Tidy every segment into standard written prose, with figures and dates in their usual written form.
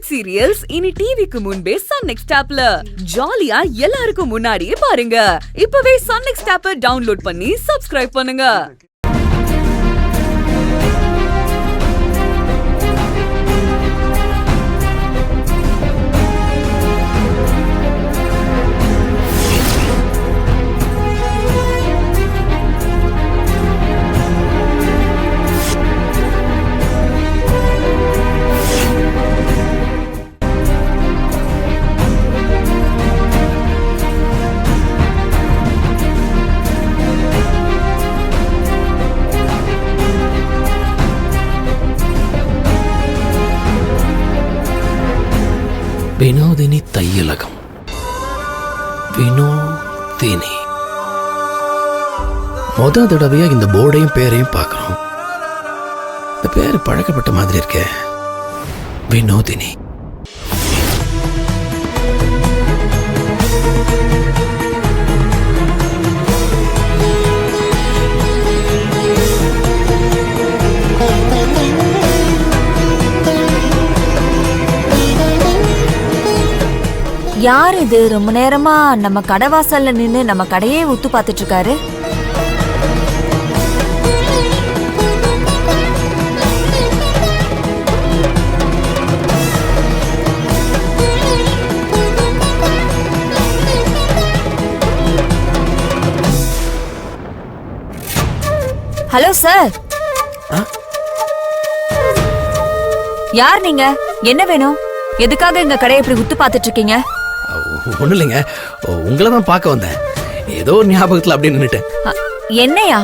Web serials இனி டிவிக்கு முன்பே சன் நெக்ஸ்ட் ஆப்ல ஜாலியா எல்லாருக்கும் முன்னாடியே பாருங்க. இப்பவே சன் நெக்ஸ்ட் ஆப்பை டவுன்லோட் பண்ணி சப்ஸ்கிரைப் பண்ணுங்க. வினோதினி தையலகம். வினோதினி முத தடவையா இந்த போர்டையும் பேரையும் பார்க்கிறோம். இந்த பேரு பழக்கப்பட்ட மாதிரி இருக்க. வினோதினி. யார் இது ரொம்ப நேரமா நம்ம கடை வாசல்ல நின்னு நம்ம கடையே உத்து பார்த்துட்டு இருக்காரு? Hello sir. யார் நீங்க? என்ன வேணும்? எதுக்காக எங்க கடையை இப்படி உத்து பார்த்துட்டு இருக்கீங்க? ஒண்ணு இல்லைங்க, உங்களை தான் பார்க்க வந்தேன். ஏதோ ஞாபகத்துல அப்படி நின்னுட்டேன். என்னையா?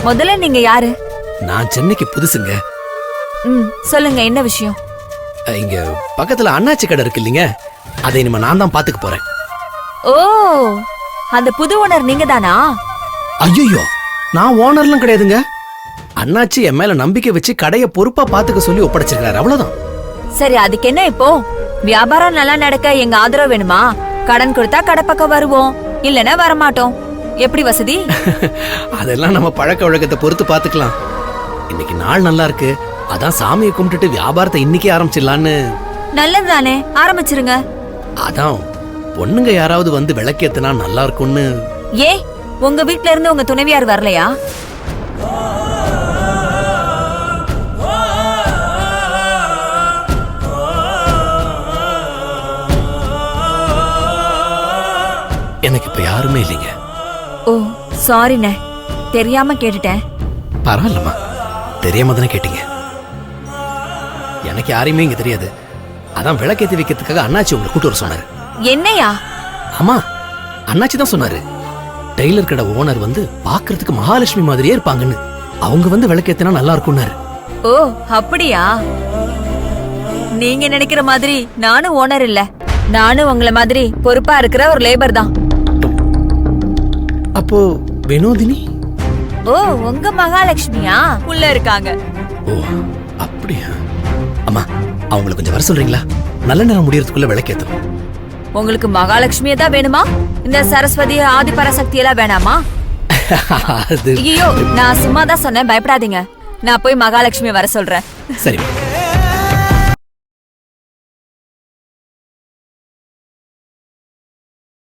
முதல்ல நீங்க யாரு? நான் சென்னைக்கு புதுசுங்க. சொல்லுங்க, என்ன விஷயம்? இங்க பக்கத்துல அண்ணாச்சி கடை இருக்கு இல்லைங்க, அதை இனிமே நான் தான் பாத்துக்க போறேன். ஓ, அந்த புது ஓனர் நீங்க தானா? ஐயோ, நான் ஓனர்லாம் கிடையாதுங்க. அண்ணாச்சி என் மேல நம்பிக்கை வச்சு கடையை பொறுப்பா பாத்துக்க சொல்லி ஒப்படைச்சிருக்காரு, அவ்வளவுதான். சரி, அதுக்கு என்ன இப்போ? வியாபாரம் நல்லா நடக்க எங்க ஆதரவு வேணுமா? கடன் கொடுத்தா கடை பக்கம் வருவோம், இல்லனா வரமாட்டோம். எப்படி வசதி? அதெல்லாம் நம்ம பழக்க வழக்கத்தை பொறுத்து பாத்துக்கலாம். இன்னைக்கு நாள் நல்லா இருக்கு, அதான் சாமியை கும்பிட்டுட்டு வியாபாரத்தை இன்னைக்கே ஆரம்பிச்சிடலான்னு. நல்லதுதானே, ஆரம்பிச்சிருங்க. அதான் பொண்ணுங்க யாராவது வந்து விளக்கேத்துனா நல்லா இருக்கும்னு. ஏ, உங்க வீட்ல இருந்து உங்க துணைவியார் வரலையா? எனக்கு இப்ப யாருமே இல்லைங்க. ஓ, சாரிண்ணே, தெரியாம கேட்டுட்டேன். பரவாயில்லம்மா, தெரியாம தானே கேட்டீங்க. எனக்கு யாரையுமே இங்க தெரியாது. அதான் விளக்கேத்தி வைக்கிறதுக்காக அண்ணாச்சி உங்களை கூட்டு வர சொன்னாரு. என்னையா? ஆமா, அண்ணாச்சி தான் சொன்னாரு. டெய்லர் கடை ஓனர் வந்து பாக்குறதுக்கு மகாலட்சுமி மாதிரியே இருப்பாங்கன்னு, அவங்க வந்து விளக்கேத்தினா நல்லா இருக்கும்னாரு. ஓ, அப்படியா? நீங்க நினைக்கிற மாதிரி நானும் ஓனர் இல்ல. நானும் உங்களை மாதிரி பொறுப்பா இருக்கிற ஒரு லேபர் தான். அப்போ வினோதினி? ஓ, உங்க மகாலட்சுமியா? உள்ள இருக்காங்க. ஓ, அப்படியா? அம்மா, அவங்களை கொஞ்சம் வர சொல்றீங்களா? நல்ல நேரம் முடியறதுக்குள்ள விளக்கேத்தணும். உங்களுக்கு மகாலட்சுமியே தான் வேணுமா? இந்த சரஸ்வதி ஆதி பராசக்தி எல்லாம் வேணாமா? ஐயோ, நான் சும்மா தான் சொன்னேன், பயப்படாதீங்க. நான் போய் மகாலட்சுமி வர சொல்றேன். சரி.